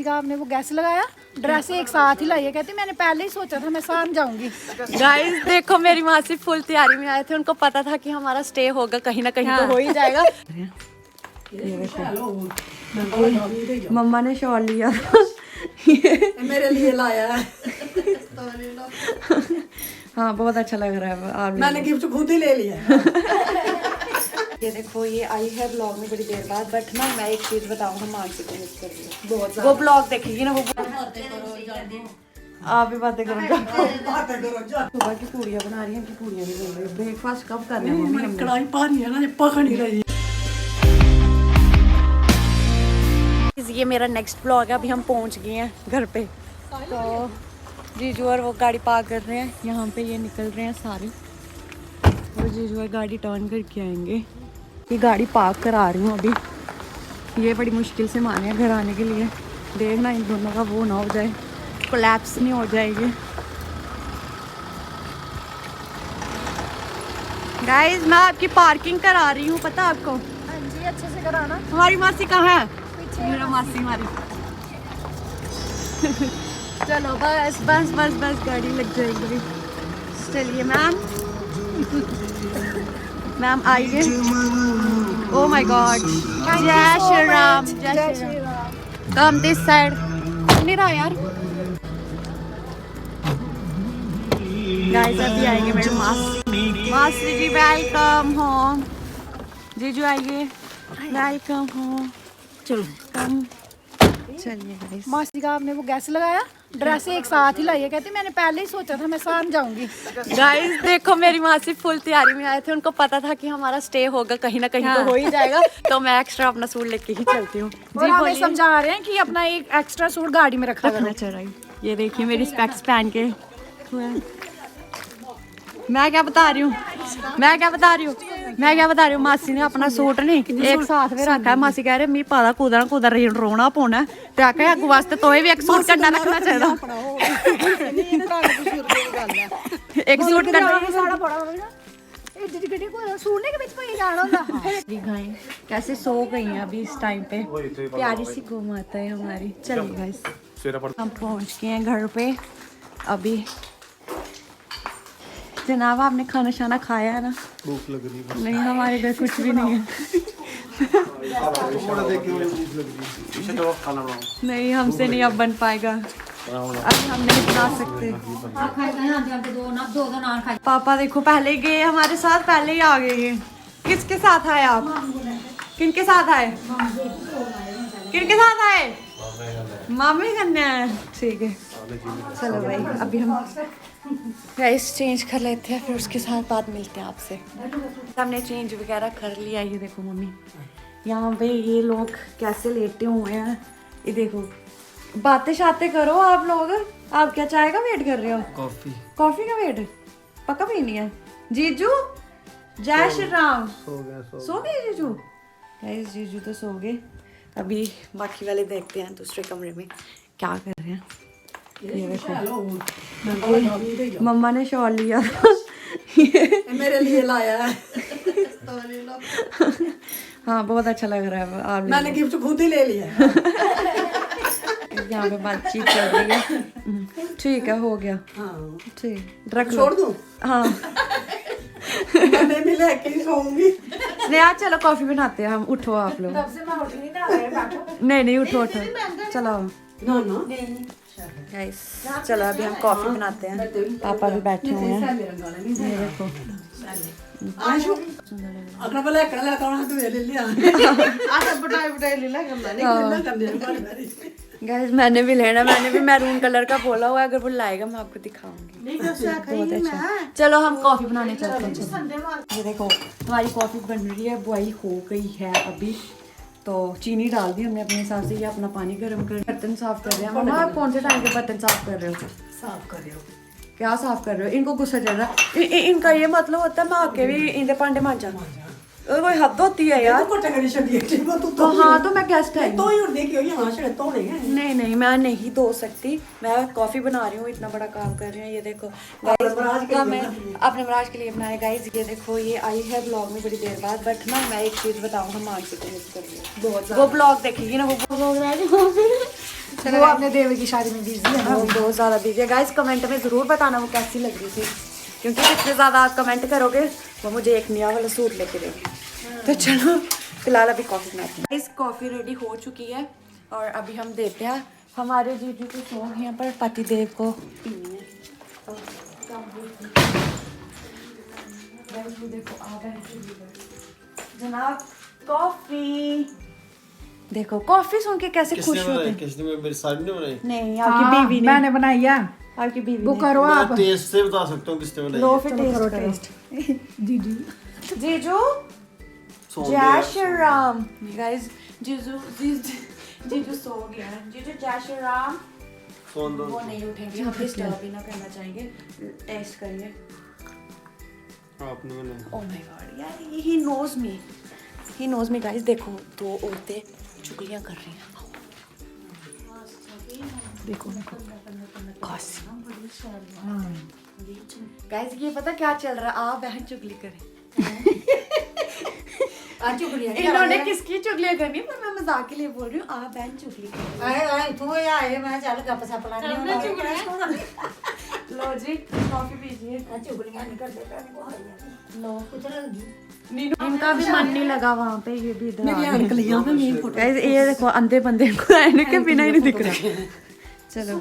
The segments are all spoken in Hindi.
का आपने वो गैस लगाया, ड्रेस एक साथ ही लाई है। कहती मैंने पहले ही सोचा था मैं शाम जाऊंगी। गाइस देखो मेरी मासी फुल तैयारी में आए थे, उनको पता था कि हमारा स्टे होगा कहीं ना कहीं तो हो ही जाएगा। ये देखो मम्मा ने शॉल लिया मेरे लिए लाया है। हाँ बहुत अच्छा लग रहा है। आप मैंने गिफ्ट खुद ही ले लिया। ये देखो ये आई है ब्लॉग में बड़ी देर बाद, बट ना मैं एक चीज बताऊंगा, मानसी को मिस कर रही हूँ। वो ब्लॉग देखेगी ना, वो आप भी बातें करो। सुबह की पूड़ियाँ बना रही हैं कि पूड़ियाँ नहीं बन रही। ब्रेकफास्ट कब कर रहे हैं मम्मी? कढ़ाई पानी है ना, ये पक नहीं रही। ये मेरा नेक्स्ट ब्लॉग है। अभी हम पहुंच गए हैं घर पे, तो जीजू और वो गाड़ी पार्क कर रहे हैं यहाँ पे। ये निकल रहे हैं सारे, और जीजू और गाड़ी टर्न करके आएंगे। ये गाड़ी पार्क करा रही हूँ अभी। ये बड़ी मुश्किल से माने घर आने के लिए। देखना इन दोनों का वो ना हो जाए, कोलैप्स नहीं हो जाएगी। गाइस मैं आपकी पार्किंग करा रही हूँ, पता आपको? हाँ जी, अच्छे से कराना। हमारी मासी कहाँ है? मेरा मासी हमारी। चलो बस बस बस बस गाड़ी लग जाएगी। चलिए मैम, मैम आइए। ओ माय गॉड, जय श्री राम, जय Shri Ram. Come this side. नहीं रहा यार। गाइस अभी आएंगे मेरे मासी। मासी जी वेलकम होम। जीजू आइए, वेलकम होम। चलो कम। चलिए गाइस। मासी का आपने वो गैस लगाया, ड्रेस एक साथ ही लाई है। कहती मैंने पहले ही सोचा था मैं शाम जाऊंगी। गाइस देखो मेरी मासी फुल तैयारी में आए थे, उनको पता था कि हमारा स्टे होगा कहीं ना कहीं तो हो ही जाएगा। तो मैं एक्स्ट्रा अपना सूट लेके ही चलती हूँ। जी हमें समझा रहे हैं कि अपना एक एक्स्ट्रा सूट गाड़ी में रखा रखना चाहिए। ये देखिए मेरी स्पेक्स पहन के। मैं क्या बता रही हूँ, मासी ने अपना सूट नहीं एक साथ में रखा है। मासी कह रहे मी पता कुदर कुदर रोना पौना ते आखे अग वास्ते तो भी एक सूट कड्डा रखना चाहिए। एक सूट कैसे सो गई हैं अभी इस टाइम पे। प्यारी सी गौ माता है हमारी। चलिए गाइस हम पहुंच गए हैं घर पे अभी। जनाब आपने खाना शाना खाया है ना? भूख लग रही है। नहीं हमारे घर कुछ भी नहीं है। नहीं हमसे नहीं अब बन पाएगा, अभी हम नहीं बना सकते। पापा देखो पहले गए हमारे साथ, पहले ही आ गए ये। किसके साथ आए आप? किनके साथ आए? किनके साथ आए? मामी करने आए। ठीक है चलो भाई, अभी हम राइस चेंज कर लेते हैं, फिर उसके साथ बाद मिलते हैं आपसे। हमने चेंज वगैरह कर लिया। ये देखो मम्मी यहाँ पे ये लोग कैसे लेटे हुए हैं। ये देखो बातें शातें करो आप लोग। आप क्या चाय का वेट कर रहे हो? कॉफी का वेट पक्का पीनी है। जीजू जय श्री राम। सो गए जीजू? गाइस जीजू तो सो गए। अभी बाकी वाले देखते हैं दूसरे कमरे में क्या कर रहे हैं। ये देखो मम्मा ने शॉल लिया मेरे लिए लाया है। हाँ बहुत अच्छा लग रहा है। आप मैंने गिफ्ट खुद ही ले लिया। यहाँ पे बातचीत चल रही है। ठीक है हो गया। हाँ ठीक रख छोड़ दूँ? हाँ मैं भी लेके ही सोऊंगी। स्नेहा चलो कॉफी बनाते हैं हम। उठो आप लोग। नहीं उठो चलो गाइस चलो अभी हम कॉफी बनाते हैं। पापा भी बैठे हुए हैं। ये देखो गाइस मैंने भी लेना, मैंने भी मैरून कलर का बोला हुआ है, अगर वो लाएगा मैं आपको दिखाऊंगी। बहुत अच्छा। चलो हम कॉफी बनाने चलते हैं। ये देखो हमारी कॉफी बन रही है, बॉईल हो गई है अभी। तो चीनी डाल दी हमने अपने हिसाब से। ये अपना पानी गर्म कर, बर्तन साफ कर रहे हैं। मम्मा आप कौन से टाइम के बर्तन साफ कर रहे हो? साफ कर रहे हो? क्या साफ कर रहे हो? इनको गुस्सा चल रहा है। इनका ये मतलब होता है मैं आके भी इनके भांडे मांजा। कोई हद होती है यार। तो हाँ तो मैं गेस्ट है तो ही उड़ने क्यों यहाँ से तोड़े हैं? नहीं मैं नहीं धो सकती। मैं कॉफी बना रही हूँ, इतना बड़ा काम कर रही हूँ। ये देखो हमें अपने महाराज के लिए बनाया गाइस। ये देखो ये आई है ब्लॉग में बड़ी देर बाद, बट ना मैं एक चीज बताऊंगा, मानसी को मिस कर रही हूँ। वो ब्लॉग देखेगी ना, वो ब्लॉग वो अपने देवर की शादी में बिजी है ना। वो बहुत ज़्यादा बिजी है गाइस। कमेंट में ज़रूर बताना वो कैसी लग रही थी, क्योंकि जितने ज़्यादा आप कमेंट करोगे वो मुझे एक नया वाला सूट लेके देगी। तो चलो फिलहाल अभी कॉफ़ी बनाते हैं। इस कॉफ़ी रेडी हो चुकी है और अभी हम देते हैं हमारे जीजू के सॉन्ग यहाँ पर पतिदेव को पीनी है। देखो आ गए जनाब कॉफ़ी। देखो कॉफ़ी सुन के कैसे खुश होते हैं। किसने मेरी साड़ी ने बनाई? नहीं आपकी बीवी ने। मैंने बनाई है। आपकी बीवी वो ने। करो आप। मैं टेस्ट से बता सकता हूँ किसने बनाई। लो फिर करो टेस्ट दीदी जीजू सो जय श्री राम। गाइस जीजू सो गया है। जीजू जय श्री राम। वो नहीं उठेंगे, हम डिस्टर्ब भी ना करना चाहेंगे। टेस्ट करिए। आपने बनाई। ओह माय गॉड यार he knows me, he knows me. Guys देखो दो औरतें चुगलियां कर रही हैं। देखो गाइस ये पता क्या चल रहा है, आप बहन चुगली करें। इन्होंने किसकी चुगलियां करनी, पर मैं मजाक के लिए बोल रही हूँ। आप बहन चुगली करें। आए तू आए मैं चल गप सप लानी लो जी कॉफी पीजिए। चुगलियां नहीं करते लो इनका भी मन नहीं लगा वहाँ पे, ये भी इधर मेरी अनकलियां में मेन फोटो। गाइस ये देखो अंधे बंदे को ऐनक के बिना ही नहीं दिख रहा। चलो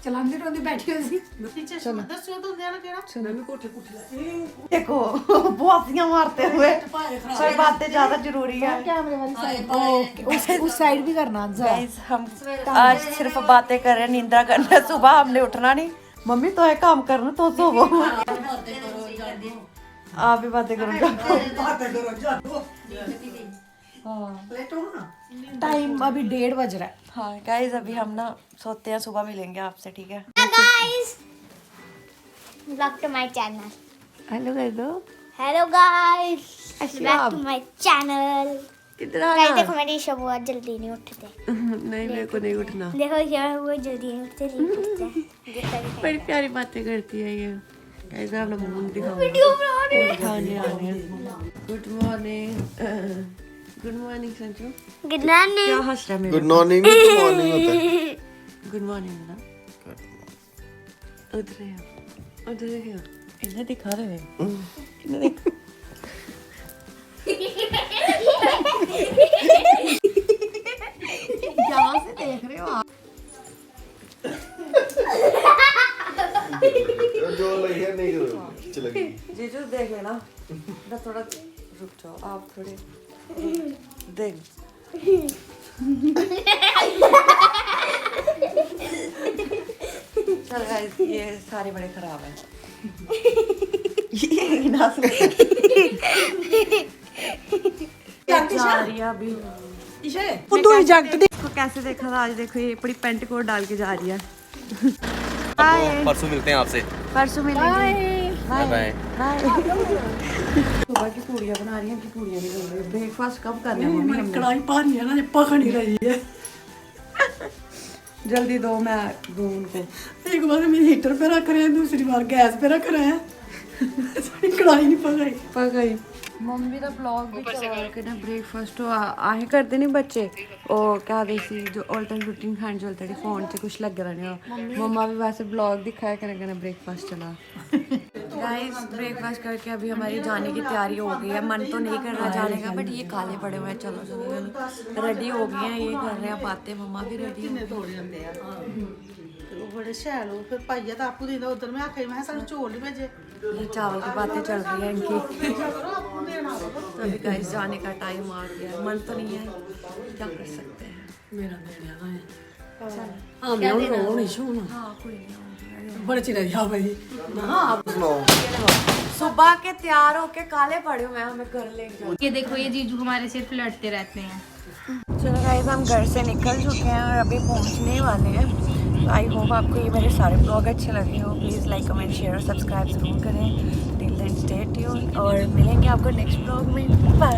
चलांदे रहंदे बैठी होई पीछे से दस्यो तो देना केड़ा चलो भी कोठे कोठे देखो बॉसियां मारते हुए कोई बातें ज्यादा जरूरी है। कैमरे वाली साइड। ओके उस साइड भी करना जा। गाइस हम आज सिर्फ बातें कर रहे हैं, नींद्रा करना है। सुबह हमने उठना नहीं। मम्मी तो है काम करना तो सोवो। आप भी बातें करो जाओ। लेट हो ना। टाइम अभी 1:30 बज रहा है। हाँ गाइस अभी हम ना सोते हैं, सुबह मिलेंगे आपसे, ठीक है। guys, welcome to my channel. Hello कर दो। Hello guys, अच्छा, back to my channel. किधर गाइस आना? देखो मेरी शब बहुत जल्दी नहीं उठते। नहीं मेरे को नहीं उठना। देखो क्या वो जल्दी नहीं उठते, नहीं उठते। बड़ी प्यारी बातें करती है ये। गाइस आप लोग मुंह दिखाओ। वीडियो बना रही हूँ। उठाने आ रहे हैं। Good morning. Good morning Sanju. Good morning. क्या हंस रहा है मेरे गुड मॉर्निंग गुड मॉर्निंग होता है। गुड मॉर्निंग ना। उधर है, उधर है। इन्हें दिखा रहे हैं। इन्हें दिख। यहाँ से देख रहे हो आप। जो लगी है नहीं करो चलेगी। जीजू देख लेना। थोड़ा रुक जाओ आप थोड़े देख। चल गाइस ये सारे बड़े खराब हैं। ये ना सुन। जा रही है अभी। इसको कैसे देखा था आज, देखो ये बड़ी पेंट कोट डाल के जा रही है। परसों मिलते हैं आपसे। परसों मिलेंगे। Bye bye. सुबह की पूड़ियाँ बना रही हैं कि पूड़ियाँ नहीं बन रही। ब्रेकफास्ट कब करना है मम्मी हमने? कढ़ाई पानी है ना, पक नहीं रही है। जल्दी दो, मैं दूँ उनको। एक बार मैं हीटर पे रख रहे हैं, दूसरी बार गैस पे रख रहे हैं। कढ़ाई नहीं पक रही। पक गई। मम्मी ਦਾ ब्लॉग भी चला के ना ब्रेकफास्ट आहे करते नहीं बच्चे ਉਹ क्या देसी जो ऑल्टन रूटीन खान जो तेरी फोन से कुछ लग रहा नहीं। मम्मा भी वैसे ब्लॉग दिखाया करेंगे ना ब्रेकफास्ट चला। गाइस ब्रेकफास्ट करके अभी हमारी जाने की तैयारी हो गई है। मन तो नहीं कर रहा जाने का, बट ये काले पड़े हुए हैं। चलो चलो रेडी हो गए हैं, ये कर रहे हैं बातें। मम्मा भी रेडी है। वो बड़े शैल हो फिर पाइया तो आपको देना उधर में आके मैं सारे चोल ही भेजे। ये चावल की बातें चल रही है इनकी। अभी गाइस जाने का टाइम आ गया। मन तो नहीं है, क्या कर सकते हैं। मेरा देना है। हां मैं उनको नहीं सुना। हाँ कोई नहीं। बड़े चिर या भाई। हां सुबह के तैयार होके काले पड़े हुए हैं, हमें घर लेके जाओ। ये देखो ये जीजू हमारे सिर्फ लड़ते रहते हैं। चलो गाइस हम घर से निकल चुके हैं और अभी पहुंचने ही वाले हैं। आई होप आपको ये मेरे सारे ब्लॉग अच्छे लगे हो। प्लीज़ लाइक कमेंट शेयर और सब्सक्राइब ज़रूर करें। टिल देन स्टे ट्यून्ड और मिलेंगे आपको नेक्स्ट ब्लॉग में। बाय।